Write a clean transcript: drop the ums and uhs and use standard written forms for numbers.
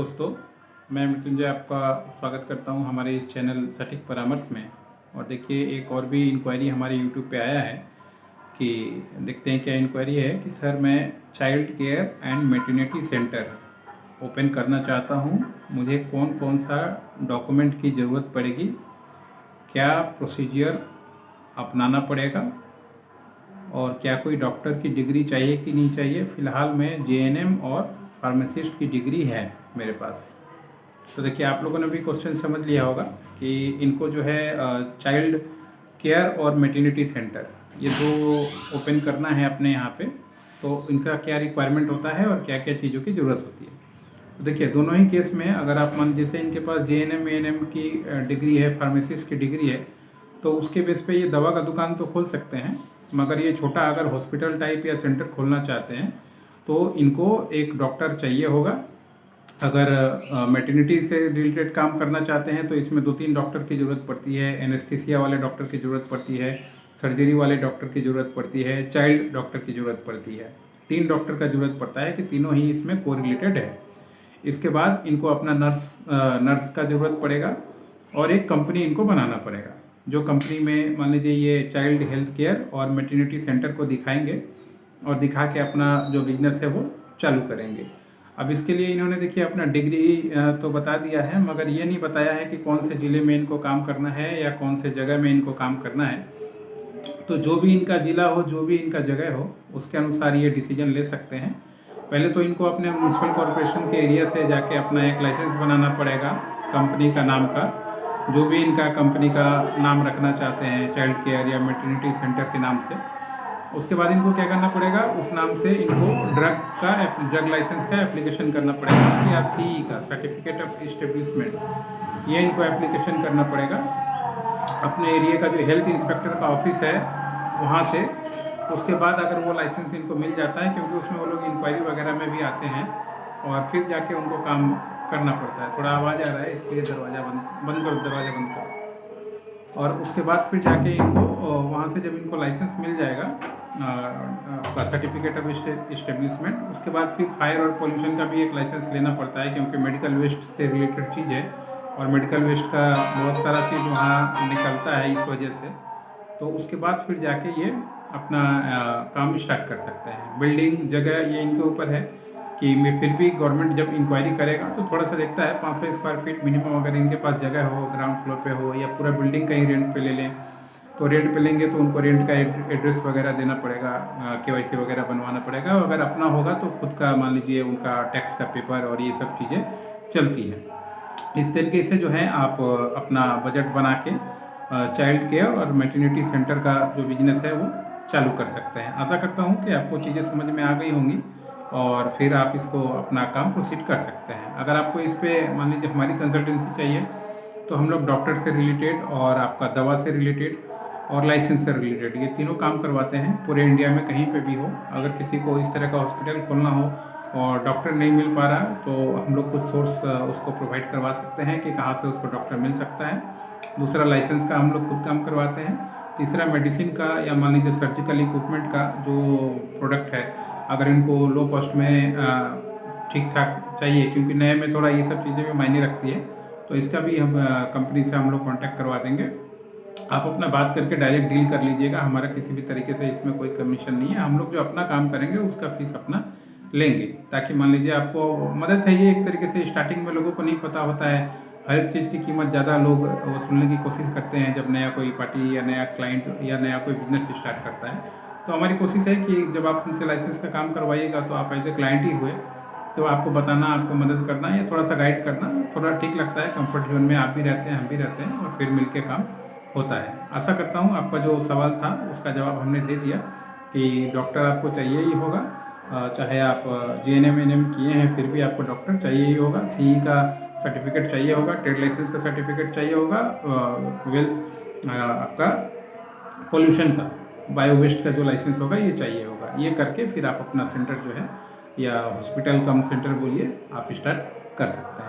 दोस्तों, मैं मृत्युंजय आपका स्वागत करता हूं हमारे इस चैनल सटीक परामर्श में। और देखिए, एक और भी इंक्वायरी हमारे यूट्यूब पे आया है कि देखते हैं क्या इंक्वायरी है कि सर मैं child care and maternity centre open करना चाहता हूं। मुझे कौन कौन सा डॉक्यूमेंट की ज़रूरत पड़ेगी, क्या प्रोसीजर अपनाना पड़ेगा और क्या कोई डॉक्टर की डिग्री चाहिए कि नहीं चाहिए। फ़िलहाल मैं जेएनएम और फार्मासिस्ट की डिग्री है मेरे पास। तो देखिए, आप लोगों ने भी क्वेश्चन समझ लिया होगा कि इनको जो है चाइल्ड केयर और मैटरनिटी सेंटर ये दो ओपन करना है अपने यहाँ पे। तो इनका क्या रिक्वायरमेंट होता है और क्या क्या चीज़ों की ज़रूरत होती है। तो देखिए, दोनों ही केस में अगर आप मान जैसे इनके पास जेएनएम एएनएम की डिग्री है, फार्मासिस्ट की डिग्री है, तो उसके बेस पे ये दवा का दुकान तो खोल सकते हैं। मगर ये छोटा अगर हॉस्पिटल टाइप या सेंटर खोलना चाहते हैं तो इनको एक डॉक्टर चाहिए होगा। अगर मैटरनिटी से रिलेटेड काम करना चाहते हैं तो इसमें 2-3 डॉक्टर की ज़रूरत पड़ती है। एनेस्थीसिया वाले डॉक्टर की ज़रूरत पड़ती है, सर्जरी वाले डॉक्टर की ज़रूरत पड़ती है, चाइल्ड डॉक्टर की ज़रूरत पड़ती है। 3 डॉक्टर का ज़रूरत पड़ता है कि तीनों ही इसमें कोरिलेटेड है। इसके बाद इनको अपना नर्स का ज़रूरत पड़ेगा और एक कंपनी इनको बनाना पड़ेगा। जो कंपनी में मान लीजिए ये चाइल्ड हेल्थ केयर और मैटरनिटी सेंटर को दिखाएंगे और दिखा के अपना जो बिजनेस है वो चालू करेंगे। अब इसके लिए इन्होंने देखिए अपना डिग्री तो बता दिया है, मगर ये नहीं बताया है कि कौन से ज़िले में इनको काम करना है या कौन से जगह में इनको काम करना है। तो जो भी इनका ज़िला हो, जो भी इनका जगह हो, उसके अनुसार ये डिसीजन ले सकते हैं। पहले तो इनको अपने म्यूनसिपल कॉरपोरेशन के एरिया से जाके अपना एक लाइसेंस बनाना पड़ेगा कंपनी का नाम का। जो भी इनका कंपनी का नाम रखना चाहते हैं चाइल्ड केयर या मैटरनिटी सेंटर के नाम से, उसके बाद इनको क्या करना पड़ेगा, उस नाम से इनको ड्रग लाइसेंस का एप्लीकेशन करना पड़ेगा या सीई का सर्टिफिकेट ऑफ इस्टेब्लिशमेंट, ये इनको एप्लीकेशन करना पड़ेगा अपने एरिया का जो हेल्थ इंस्पेक्टर का ऑफिस है वहाँ से। उसके बाद अगर वो लाइसेंस इनको मिल जाता है, क्योंकि उसमें वो लोग इंक्वायरी वगैरह में भी आते हैं, और फिर जाके उनको काम करना पड़ता है। थोड़ा आवाज़ आ रहा है इसके लिए दरवाज़ा बंद करो, दरवाज़ा बंद करो। और उसके बाद फिर जाके इनको वहाँ से जब इनको लाइसेंस मिल जाएगा आपका सर्टिफिकेट ऑफ इस्टेब्लिशमेंट, उसके बाद फिर फायर और पोल्यूशन का भी एक लाइसेंस लेना पड़ता है, क्योंकि मेडिकल वेस्ट से रिलेटेड चीज़ है और मेडिकल वेस्ट का बहुत सारा चीज़ वहाँ निकलता है इस वजह से। तो उसके बाद फिर जाके ये अपना काम स्टार्ट कर सकते हैं। बिल्डिंग जगह ये इनके ऊपर है कि मैं फिर भी गवर्नमेंट जब इंक्वायरी करेगा तो थोड़ा सा देखता है 500 स्क्वायर फीट मिनिमम अगर इनके पास जगह हो, ग्राउंड फ्लोर पे हो या पूरा बिल्डिंग कहीं रेंट पे ले लें। तो रेंट पे लेंगे तो उनको रेंट का एड्रेस वगैरह देना पड़ेगा, केवाईसी वगैरह बनवाना पड़ेगा। अगर अपना होगा तो खुद का मान लीजिए उनका टैक्स का पेपर और ये सब चीज़ें चलती है। इस तरीके से जो है आप अपना बजट बना के चाइल्ड केयर और मैटरनिटी सेंटर का जो बिजनेस है वो चालू कर सकते हैं। आशा करता हूँ कि आपको चीज़ें समझ में आ गई होंगी और फिर आप इसको अपना काम प्रोसीड कर सकते हैं। अगर आपको इस पर मान लीजिए हमारी कंसल्टेंसी चाहिए तो हम लोग डॉक्टर से रिलेटेड और आपका दवा से रिलेटेड और लाइसेंस से रिलेटेड ये तीनों काम करवाते हैं पूरे इंडिया में कहीं पे भी हो। अगर किसी को इस तरह का हॉस्पिटल खोलना हो और डॉक्टर नहीं मिल पा रहा तो हम लोग कुछ सोर्स उसको प्रोवाइड करवा सकते हैं कि कहाँ से उसको डॉक्टर मिल सकता है। दूसरा, लाइसेंस का हम लोग खुद काम करवाते हैं। तीसरा, मेडिसिन का या मान लीजिए सर्जिकल इक्विपमेंट का जो प्रोडक्ट है, अगर इनको लो कॉस्ट में ठीक ठाक चाहिए, क्योंकि नए में थोड़ा ये सब चीज़ें भी मायने रखती है, तो इसका भी हम कंपनी से हम लोग कॉन्टैक्ट करवा देंगे। आप अपना बात करके डायरेक्ट डील कर लीजिएगा, हमारा किसी भी तरीके से इसमें कोई कमीशन नहीं है। हम लोग जो अपना काम करेंगे उसका फीस अपना लेंगे, ताकि मान लीजिए आपको मदद है। ये एक तरीके से स्टार्टिंग में लोगों को नहीं पता होता है, हर एक चीज़ की कीमत ज़्यादा लोग वसूलने की कोशिश करते हैं जब नया कोई पार्टी या नया क्लाइंट या नया कोई बिजनेस स्टार्ट करता है। तो हमारी कोशिश है कि जब आप उनसे लाइसेंस का काम करवाइएगा तो आप ऐसे क्लाइंट ही हुए, तो आपको बताना, आपको मदद करना या थोड़ा सा गाइड करना थोड़ा ठीक लगता है। कंफर्ट जोन में आप भी रहते हैं, हम भी रहते हैं, और फिर मिलके काम होता है। आशा करता हूँ आपका जो सवाल था उसका जवाब हमने दे दिया कि डॉक्टर आपको चाहिए ही होगा। चाहे आप जेएनएम एएनएम किए हैं फिर भी आपको डॉक्टर चाहिए ही होगा। सीई का सर्टिफिकेट चाहिए होगा, ट्रेड लाइसेंस का सर्टिफिकेट चाहिए होगा, वेल्थ आपका पोल्यूशन का, बायो वेस्ट का जो लाइसेंस होगा ये चाहिए होगा। ये करके फिर आप अपना सेंटर जो है या हॉस्पिटल कम सेंटर बोलिए आप स्टार्ट कर सकते हैं।